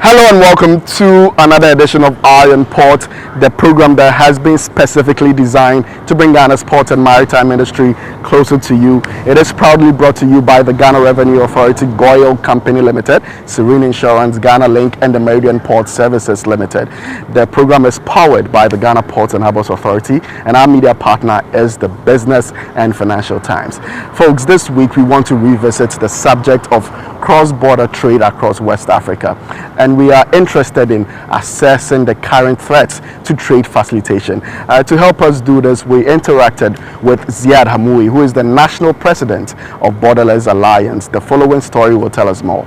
Hello and welcome to another edition of Iron Port, the program that has been specifically designed to bring Ghana's port and maritime industry closer to you. It is proudly brought to you by the Ghana Revenue Authority, Goil Company Limited, Serene Insurance, Ghana Link, and the Meridian Port Services Limited. The program is powered by the Ghana Ports and Harbours Authority, and our media partner is the Business and Financial Times. Folks, this week we want to revisit the subject of cross-border trade across West Africa, and we are interested in assessing the current threats to trade facilitation. To help us do this, we interacted with Ziad Hamoui, who is the National President of Borderless Alliance. The following story will tell us more.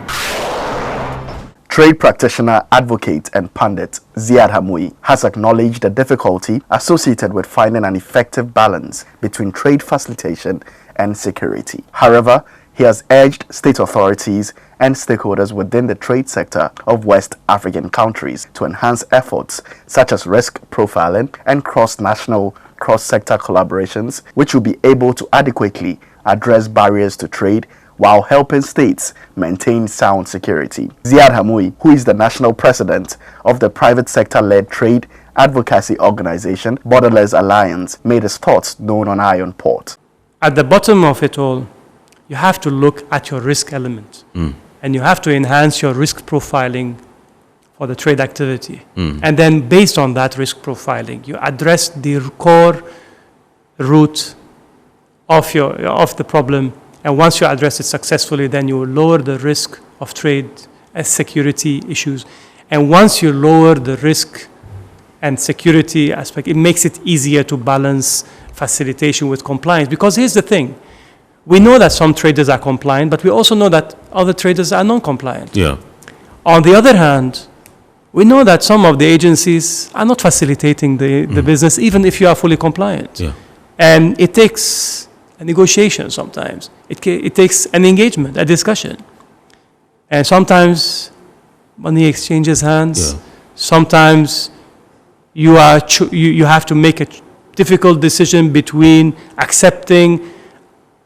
Trade practitioner, advocate and pundit Ziad Hamoui has acknowledged the difficulty associated with finding an effective balance between trade facilitation and security. However, he has urged state authorities and stakeholders within the trade sector of West African countries to enhance efforts such as risk profiling and cross-national, cross-sector collaborations, which will be able to adequately address barriers to trade while helping states maintain sound security. Ziad Hamoui, who is the national president of the private sector-led trade advocacy organization Borderless Alliance, made his thoughts known on Iron Port. At the bottom of it all, you have to look at your risk element. And you have to enhance your risk profiling for the trade activity. And then based on that risk profiling, you address the core root of the problem. And once you address it successfully, then you will lower the risk of trade and security issues. And once you lower the risk and security aspect, it makes it easier to balance facilitation with compliance. Because here's the thing. We know that some traders are compliant, but we also know that other traders are non-compliant. Yeah. On the other hand, we know that some of the agencies are not facilitating the business, even if you are fully compliant. Yeah. And it takes a negotiation sometimes. It takes an engagement, a discussion. And sometimes money exchanges hands. Yeah. Sometimes you have to make a difficult decision between accepting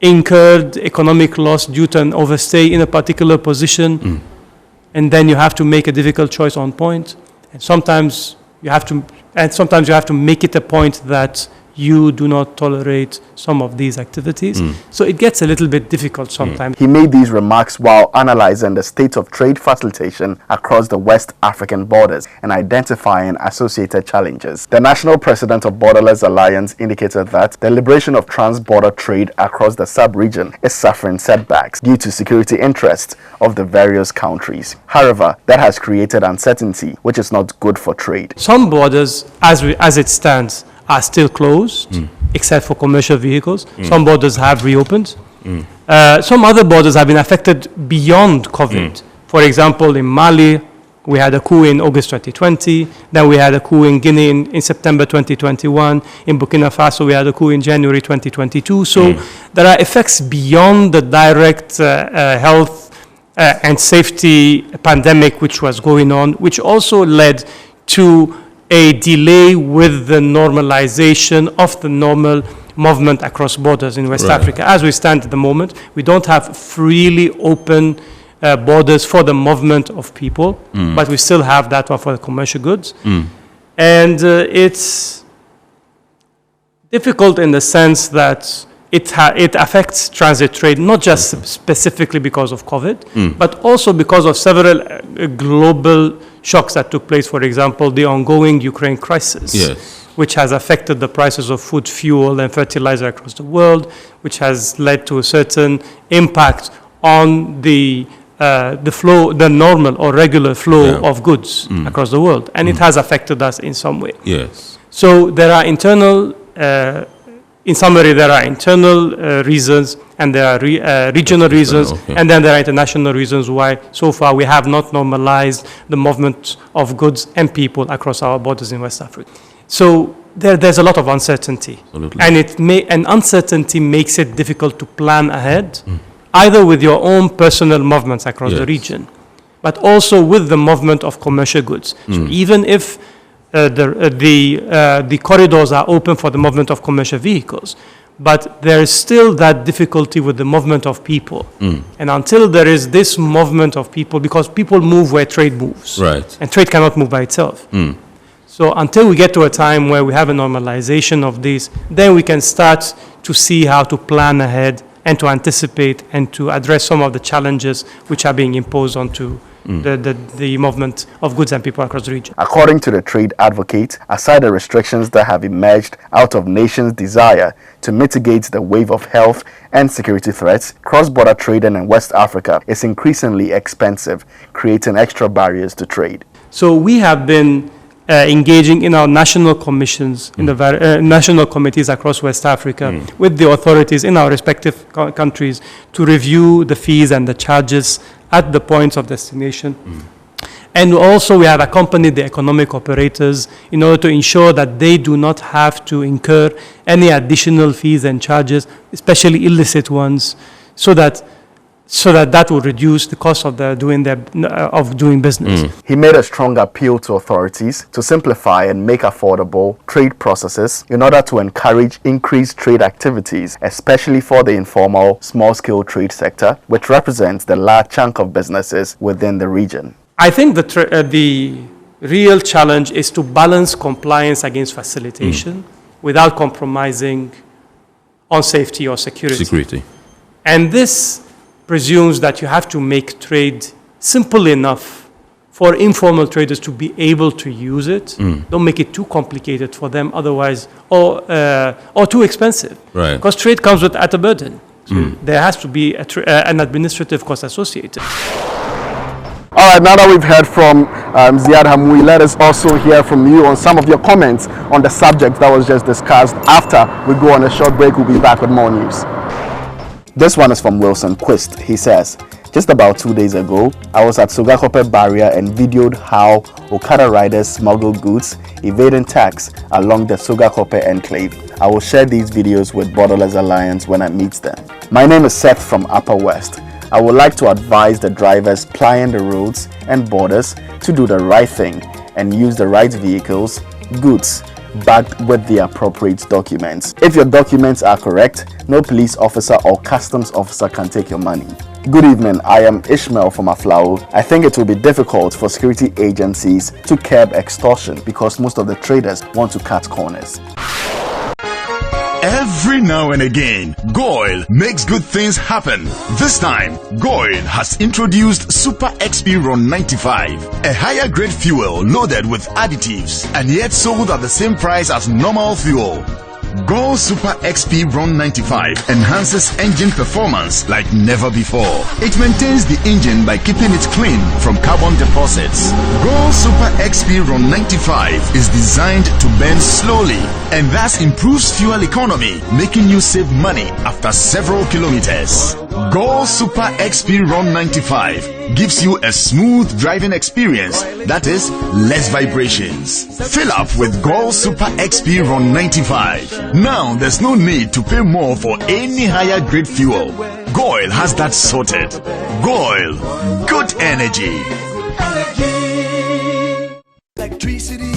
incurred economic loss due to an overstay in a particular position, and then you have to make a difficult choice on point. And sometimes you have to make it a point that you do not tolerate some of these activities. So it gets a little bit difficult sometimes. He made these remarks while analyzing the state of trade facilitation across the West African borders and identifying associated challenges. The national president of Borderless Alliance indicated that the liberation of trans-border trade across the sub-region is suffering setbacks due to security interests of the various countries. However, that has created uncertainty, which is not good for trade. Some borders, as it stands, are still closed, except for commercial vehicles. Some borders have reopened. Some other borders have been affected beyond COVID. For example, in Mali, we had a coup in August 2020. Then we had a coup in Guinea in September 2021. In Burkina Faso, we had a coup in January 2022. So there are effects beyond the direct health and safety pandemic which was going on, which also led to a delay with the normalization of the normal movement across borders in West Africa. As we stand at the moment, we don't have freely open borders for the movement of people, but we still have that one for the commercial goods. And it's difficult in the sense that it affects transit trade, not just specifically because of COVID, but also because of several global shocks that took place. For example, the ongoing Ukraine crisis, which has affected the prices of food, fuel, and fertilizer across the world, which has led to a certain impact on the flow, the normal or regular flow of goods across the world. And it has affected us in some way. So there are internal in summary, there are internal reasons, and there are regional reasons, and then there are international reasons why so far we have not normalized the movement of goods and people across our borders in West Africa. So there's a lot of uncertainty. Absolutely. And uncertainty makes it difficult to plan ahead, either with your own personal movements across the region, but also with the movement of commercial goods. So even if the corridors are open for the movement of commercial vehicles, But there is still that difficulty with the movement of people. And until there is this movement of people, because people move where trade moves. Right. And trade cannot move by itself. So until we get to a time where we have a normalization of this, then we can start to see how to plan ahead and to anticipate and to address some of the challenges which are being imposed onto the movement of goods and people across the region. According to the trade advocate, aside the restrictions that have emerged out of nations' desire to mitigate the wave of health and security threats, cross-border trading in West Africa is increasingly expensive, creating extra barriers to trade. So we have been engaging in our national commissions, in the national committees across West Africa with the authorities in our respective countries to review the fees and the charges at the points of destination. And also we have accompanied the economic operators in order to ensure that they do not have to incur any additional fees and charges, especially illicit ones, so that will reduce the cost of doing business. He made a strong appeal to authorities to simplify and make affordable trade processes in order to encourage increased trade activities, especially for the informal small-scale trade sector, which represents the large chunk of businesses within the region. I think the real challenge is to balance compliance against facilitation without compromising on safety or security. And this presumes that you have to make trade simple enough for informal traders to be able to use it. Don't make it too complicated for them otherwise, or too expensive. Right. Because trade comes at a burden. So there has to be an administrative cost associated. All right, now that we've heard from Ziad Hamoui, let us also hear from you on some of your comments on the subject that was just discussed. After we go on a short break, we'll be back with more news. This one is from Wilson Quist. He says, just about 2 days ago, I was at Sogakope barrier and videoed how Okada riders smuggle goods, evading tax along the Sogakope enclave. I will share these videos with Borderless Alliance when I meet them. My name is Seth from Upper West. I would like to advise the drivers plying the roads and borders to do the right thing and use the right vehicles, goods, backed with the appropriate documents. If your documents are correct, no police officer or customs officer can take your money. Good evening, I am Ishmael from Aflao. I think it will be difficult for security agencies to curb extortion because most of the traders want to cut corners. Every now and again, Goil makes good things happen. This time, Goil has introduced Super XP Ron 95, a higher grade fuel loaded with additives and yet sold at the same price as normal fuel. Goil Super XP Ron 95 enhances engine performance like never before. It maintains the engine by keeping it clean from carbon deposits. Goil Super XP Ron 95 is designed to burn slowly and thus improves fuel economy, making you save money after several kilometers. Goil Super XP Ron 95 gives you a smooth driving experience, that is, less vibrations. Fill up with Goil Super XP Ron 95. Now there's no need to pay more for any higher grade fuel. Goil has that sorted. Goil, good energy. Electricity,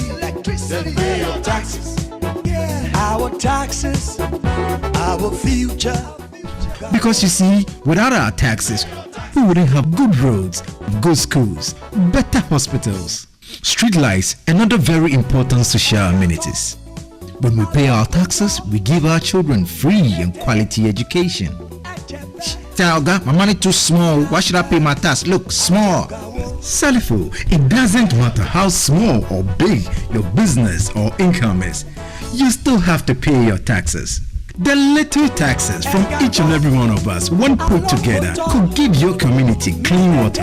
pay your taxes. Our taxes, our future. Because you see, without our taxes, we wouldn't have good roads, good schools, better hospitals, street lights, and other very important social amenities. When we pay our taxes, we give our children free and quality education. Talga, my money too small. Why should I pay my tax? Look, small. Salifo, it doesn't matter how small or big your business or income is. You still have to pay your taxes. The little taxes from each and every one of us, when put together, could give your community clean water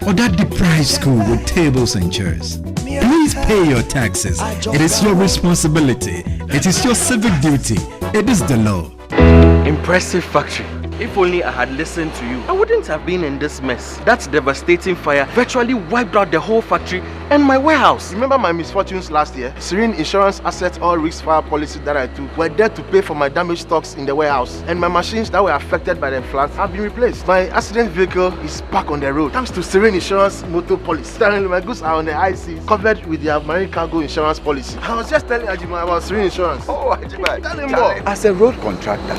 or that deprived school with tables and chairs. Please pay your taxes. It is your responsibility. It is your civic duty. It is the law. Impressive factory. If only I had listened to you, I wouldn't shouldn't have been in this mess. That devastating fire virtually wiped out the whole factory and my warehouse. Remember my misfortunes last year? Serene Insurance Asset All Risk Fire policy that I took were there to pay for my damaged stocks in the warehouse, and my machines that were affected by the floods have been replaced. My accident vehicle is back on the road thanks to Serene Insurance motor policy. Currently, my goods are on the IC covered with their marine cargo insurance policy. I was just telling Ajima about Serene Insurance. Oh, Ajima, tell him more. As a road contractor,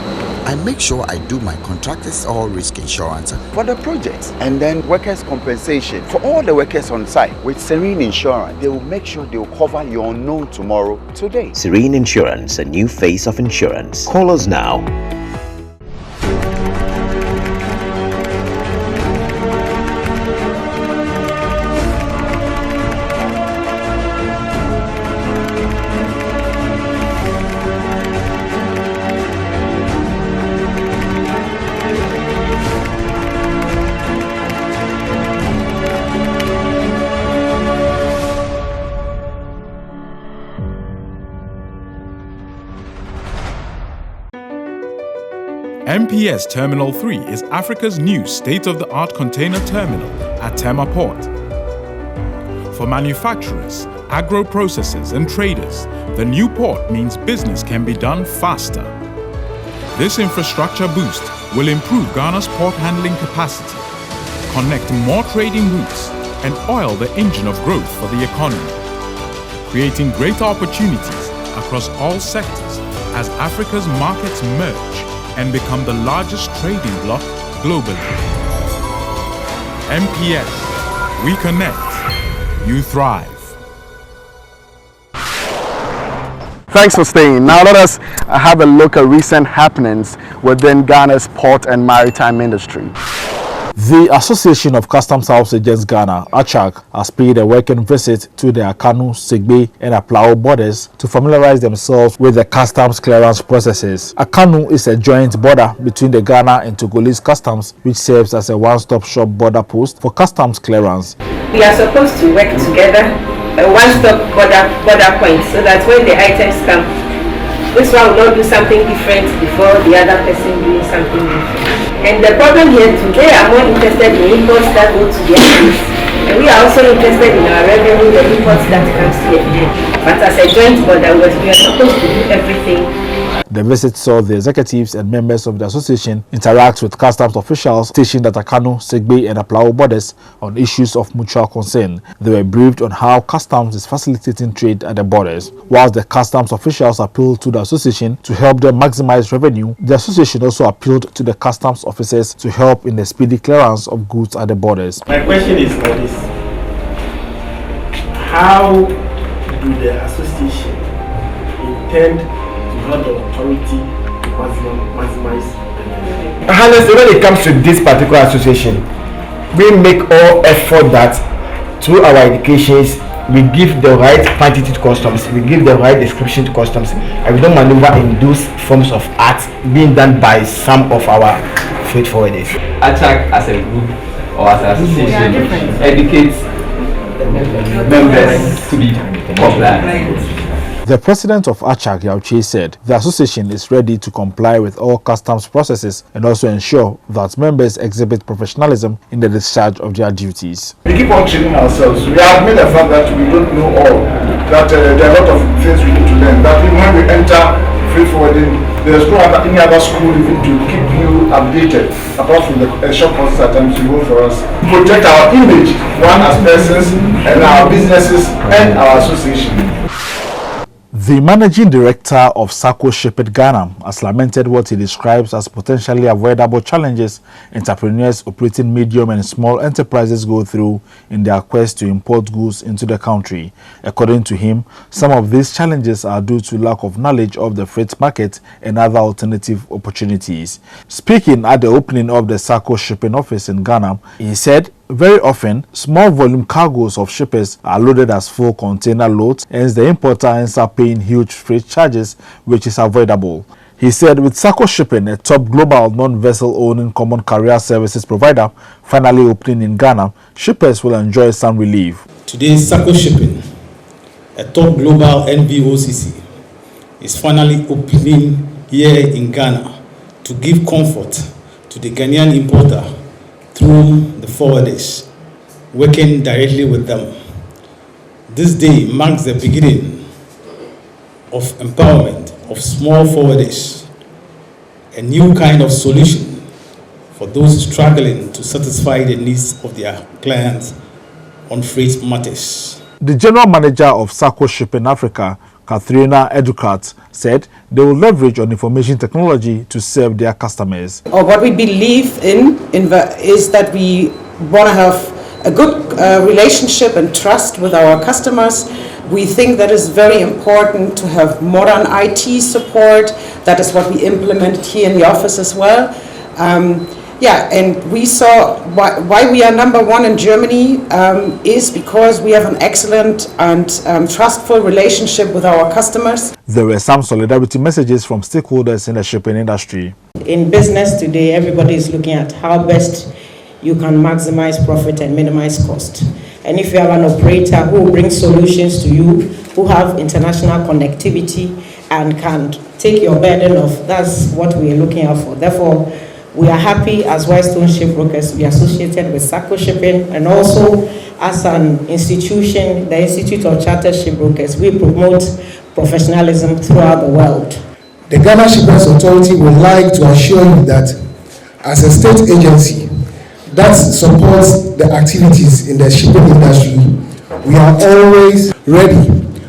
I make sure I do my contractors all risk insurance for the projects and then workers' compensation for all the workers on site. With Serene Insurance, they will make sure they will cover your unknown tomorrow today. Serene Insurance, a new face of insurance. Call us now. MPS Terminal 3 is Africa's new state-of-the-art container terminal at Tema Port. For manufacturers, agro-processors and traders, the new port means business can be done faster. This infrastructure boost will improve Ghana's port handling capacity, connect more trading routes, and oil the engine of growth for the economy, creating greater opportunities across all sectors as Africa's markets merge and become the largest trading bloc globally. MPS, we connect, you thrive. Thanks for staying. Now let us have a look at recent happenings within Ghana's port and maritime industry. The Association of Customs House Agents Ghana, ACHAG, has paid a working visit to the Akanu, Segbe and Aflao borders to familiarize themselves with the customs clearance processes. Akanu is a joint border between the Ghana and Togolese customs, which serves as a one-stop shop border post for customs clearance. We are supposed to work together, a one-stop border point, so that when the items come, this one will not do something different before the other person doing something different. And the problem here today are more interested in imports that go to their place. And we are also interested in our revenue, the imports that comes here. But as a joint border, we are supposed to do everything. The visit saw the executives and members of the association interact with customs officials stationed at Akanu, Segbe and Aflao borders on issues of mutual concern. They were briefed on how customs is facilitating trade at the borders. Whilst the customs officials appealed to the association to help them maximize revenue, the association also appealed to the customs officers to help in the speedy clearance of goods at the borders. My question is for this: how do the association intend the authority to maximize? Honestly, when it comes to this particular association, we make all effort that through our educations we give the right quantity to customs, we give the right description to customs, and we don't maneuver in those forms of acts being done by some of our freight forwarders. ACHAG as a group or as an association educates members to be compliant. The president of ACHAG, Yauche, said the association is ready to comply with all customs processes and also ensure that members exhibit professionalism in the discharge of their duties. We keep on training ourselves. We admit the fact that we don't know all, that there are a lot of things we need to learn, that even when we enter freight forwarding, there's no any other school even to keep you updated, apart from the short courses at times you go for us. Protect our image, one as persons, and our businesses, and our association. The managing director of SACO Shipyard Ghana has lamented what he describes as potentially avoidable challenges entrepreneurs operating medium and small enterprises go through in their quest to import goods into the country. According to him, some of these challenges are due to lack of knowledge of the freight market and other alternative opportunities. Speaking at the opening of the SACO shipping office in Ghana, he said, very often, small volume cargoes of shippers are loaded as full container loads, hence the importer ends up paying huge freight charges, which is avoidable. He said with SACO Shipping, a top global non-vessel owning common carrier services provider, finally opening in Ghana, shippers will enjoy some relief. Today, SACO Shipping, a top global NVOCC, is finally opening here in Ghana to give comfort to the Ghanaian importer through the forwarders, working directly with them. This day marks the beginning of empowerment of small forwarders, a new kind of solution for those struggling to satisfy the needs of their clients on freight matters. The general manager of SACO Shipping Africa, Katharina Educat, said they will leverage on information technology to serve their customers. What we believe in is that we want to have a good relationship and trust with our customers. We think that is very important to have modern IT support. That is what we implemented here in the office as well. And we saw why we are number one in Germany is because we have an excellent and trustful relationship with our customers. There were some solidarity messages from stakeholders in the shipping industry. In business today, everybody is looking at how best you can maximize profit and minimize cost. And if you have an operator who brings solutions to you, who have international connectivity and can take your burden off, that's what we are looking out for. Therefore, we are happy as Whitestone Shipbrokers to be associated with SACO Shipping, and also as an institution, the Institute of Chartered Shipbrokers, we promote professionalism throughout the world. The Ghana Shippers Authority would like to assure you that as a state agency that supports the activities in the shipping industry, we are always ready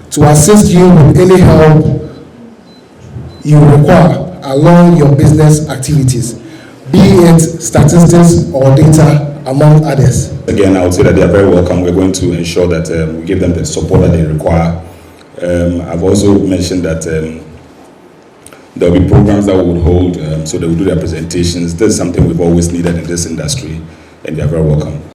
to assist you with any help you require along your business activities, be it statistics or data, among others. Again, I would say that they are very welcome. We're going to ensure that we give them the support that they require. I've also mentioned that there will be programs that we would hold, so they will do their presentations. This is something we've always needed in this industry, and they are very welcome.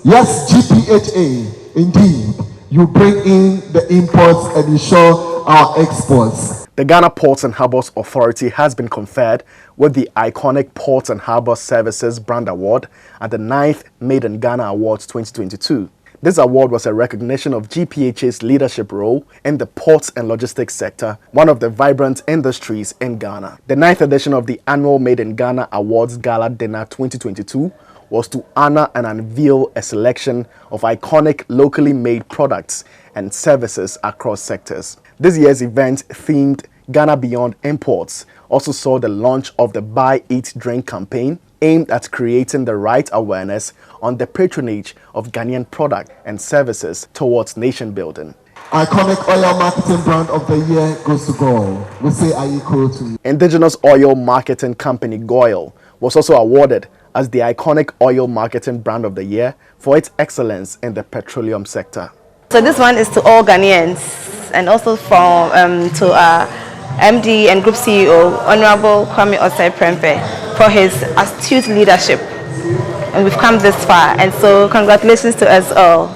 Yes, GPHA, indeed, you bring in the imports and ensure our exports. The Ghana Ports and Harbours Authority has been conferred with the iconic Ports and Harbour Services Brand Award at the 9th Made in Ghana Awards 2022. This award was a recognition of GPHA's leadership role in the ports and logistics sector, one of the vibrant industries in Ghana. The 9th edition of the annual Made in Ghana Awards Gala Dinner 2022 was to honor and unveil a selection of iconic locally made products and services across sectors. This year's event, themed Ghana Beyond Imports, also saw the launch of the Buy, Eat, Drink campaign, aimed at creating the right awareness on the patronage of Ghanaian products and services towards nation building. Iconic oil marketing brand of the year goes to Goil. We say Ayiko to you. Indigenous oil marketing company Goil was also awarded as the iconic oil marketing brand of the year for its excellence in the petroleum sector. So this one is to all Ghanaians, and also to our MD and Group CEO, Honorable Kwame Osei-Prempeh, for his astute leadership. And we've come this far, and so congratulations to us all.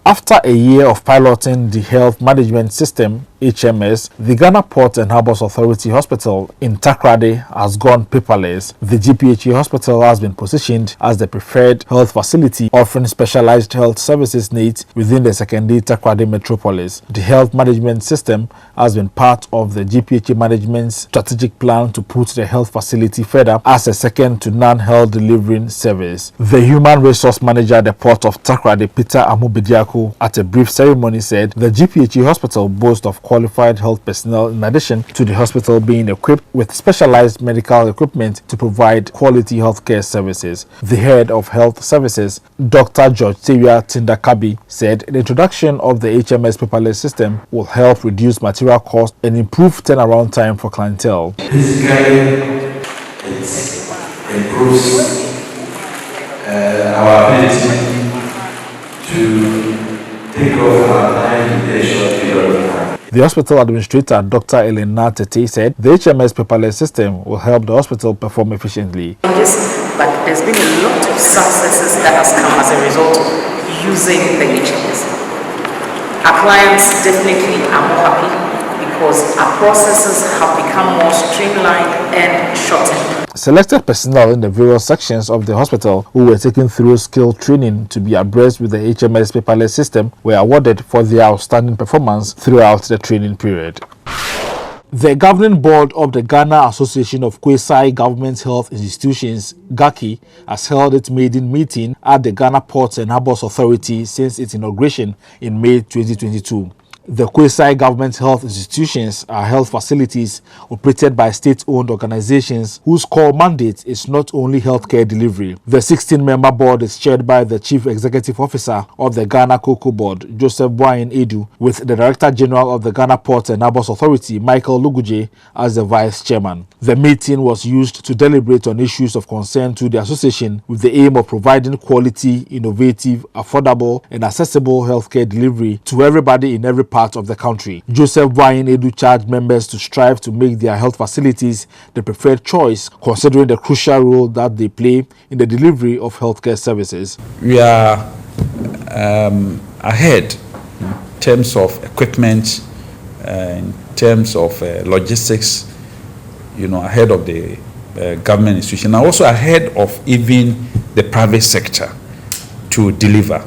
After a year of piloting the health management system, HMS, the Ghana Ports and Harbours Authority Hospital in Takoradi has gone paperless. The GPHA hospital has been positioned as the preferred health facility offering specialized health services needs within the secondary Takoradi metropolis. The health management system has been part of the GPHA management's strategic plan to put the health facility further as a second to none health delivering service. The human resource manager at the port of Takoradi, Peter Amubediako, at a brief ceremony said the GPHA hospital boasts of qualified health personnel in addition to the hospital being equipped with specialized medical equipment to provide quality healthcare services. The head of health services, Dr. George Tewia Tindakabi, said the introduction of the HMS paperless system will help reduce material costs and improve turnaround time for clientele. Basically, it improves our ability to take off our time in a short period of time. The hospital administrator, Dr. Elena Tete, said the HMS paperless system will help the hospital perform efficiently. Yes, but there's been a lot of successes that has come as a result of using the HMS. Our clients definitely are more happy because our processes have become more streamlined and shortened. Selected personnel in the various sections of the hospital who were taken through skill training to be abreast with the HMS paperless system were awarded for their outstanding performance throughout the training period. The governing board of the Ghana Association of Quasi Government Health Institutions, GACI, has held its maiden meeting at the Ghana Ports and Harbours Authority since its inauguration in May 2022. The quasi-government health institutions are health facilities operated by state-owned organizations whose core mandate is not only healthcare delivery. The 16-member board is chaired by the Chief Executive Officer of the Ghana Cocoa Board, Joseph Boayin Edu, with the Director General of the Ghana Ports and Harbours Authority, Michael Luguje, as the Vice Chairman. The meeting was used to deliberate on issues of concern to the association with the aim of providing quality, innovative, affordable, and accessible healthcare delivery to everybody in every part of the country. Joseph Boayin Edu charged members to strive to make their health facilities the preferred choice, considering the crucial role that they play in the delivery of healthcare services. We are ahead in terms of equipment, in terms of logistics, ahead of the government institution, and also ahead of even the private sector to deliver.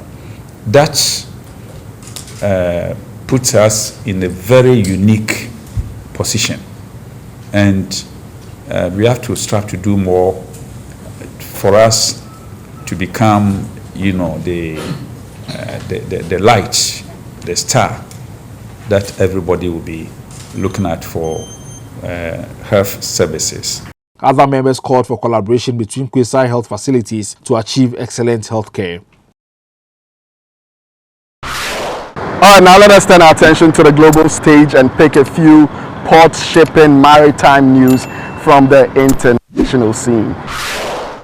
That puts us in a very unique position, and we have to strive to do more for us to become, the light, the star that everybody will be looking at for health services. Other members called for collaboration between quasi health facilities to achieve excellent health care. All right, now let us turn our attention to the global stage and pick a few port, shipping, maritime news from the international scene.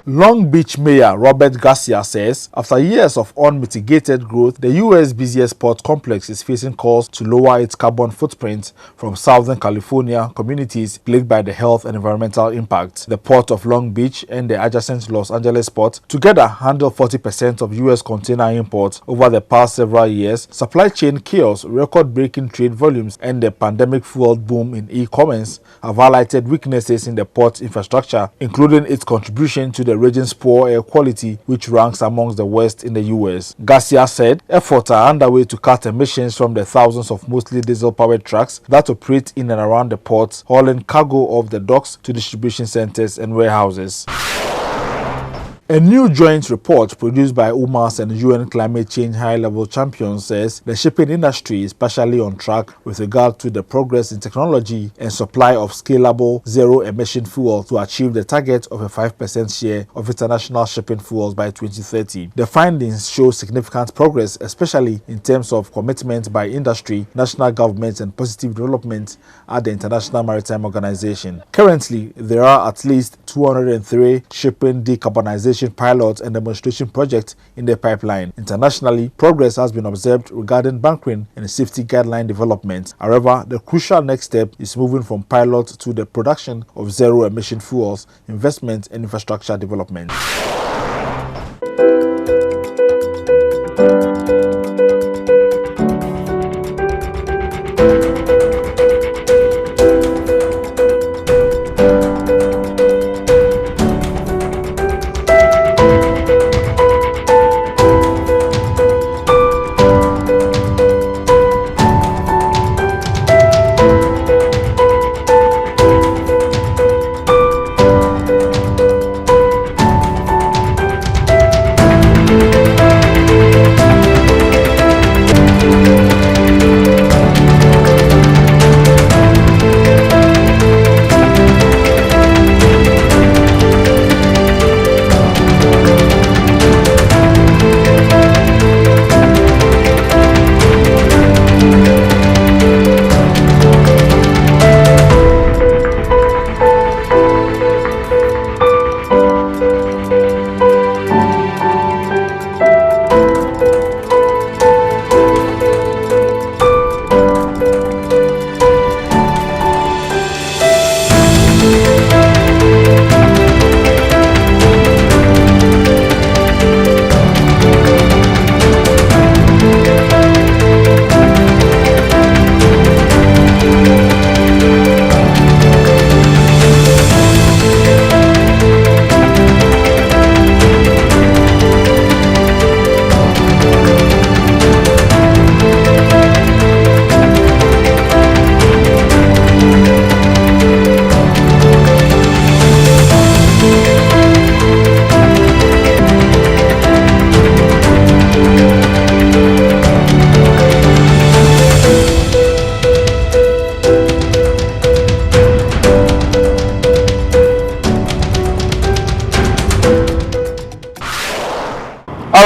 Long Beach Mayor Robert Garcia says after years of unmitigated growth, the U.S. busiest port complex is facing calls to lower its carbon footprint from Southern California communities plagued by the health and environmental impact. The port of Long Beach and the adjacent Los Angeles port together handle 40% of U.S. container imports over the past several years. Supply chain chaos, record-breaking trade volumes, and the pandemic-fueled boom in e-commerce have highlighted weaknesses in the port's infrastructure, including its contribution to the region's poor air quality, which ranks amongst the worst in the U.S. Garcia said efforts are underway to cut emissions from the thousands of mostly diesel-powered trucks that operate in and around the ports, hauling cargo off the docks to distribution centers and warehouses. A new joint report produced by UMAS and UN Climate Change High-Level Champions says the shipping industry is partially on track with regard to the progress in technology and supply of scalable zero-emission fuel to achieve the target of a 5% share of international shipping fuels by 2030. The findings show significant progress, especially in terms of commitment by industry, national governments, and positive development at the International Maritime Organization. Currently, there are at least 203 shipping decarbonization pilots and demonstration projects in the pipeline. Internationally, progress has been observed regarding bunkering and safety guideline development. However, the crucial next step is moving from pilot to the production of zero-emission fuels, investment, and infrastructure development.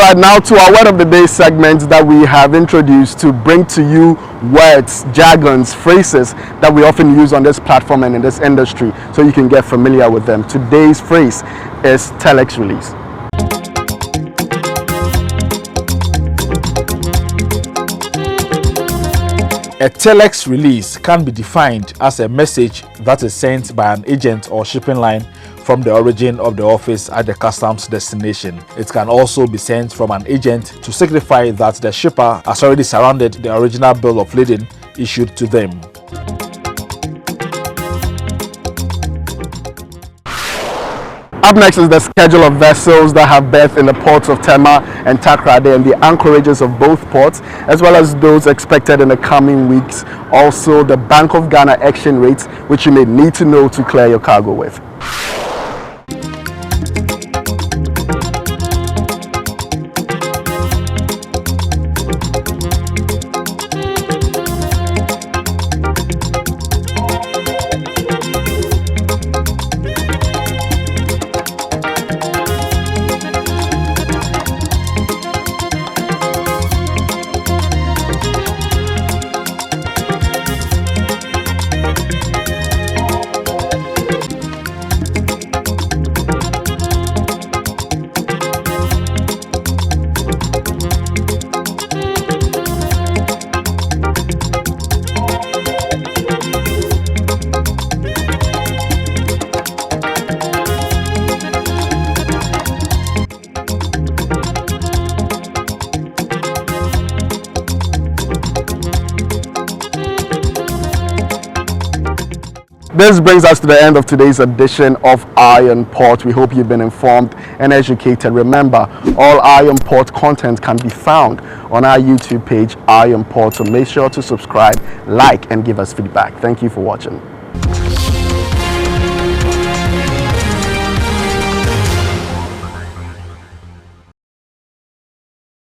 right, now to our Word of the Day segment that we have introduced to bring to you words, jargons, phrases that we often use on this platform and in this industry so you can get familiar with them. Today's phrase is Telex Release. A telex release can be defined as a message that is sent by an agent or shipping line from the origin of the office at the customs destination. It can also be sent from an agent to signify that the shipper has already surrounded the original bill of lading issued to them. Up next is the schedule of vessels that have berthed in the ports of Tema and Takoradi and the anchorages of both ports, as well as those expected in the coming weeks. Also, the Bank of Ghana exchange rates, which you may need to know to clear your cargo with. This brings us to the end of today's edition of Iron Port. We hope you've been informed and educated. Remember, all Iron Port content can be found on our YouTube page, Iron Port. So make sure to subscribe, like, and give us feedback. Thank you for watching.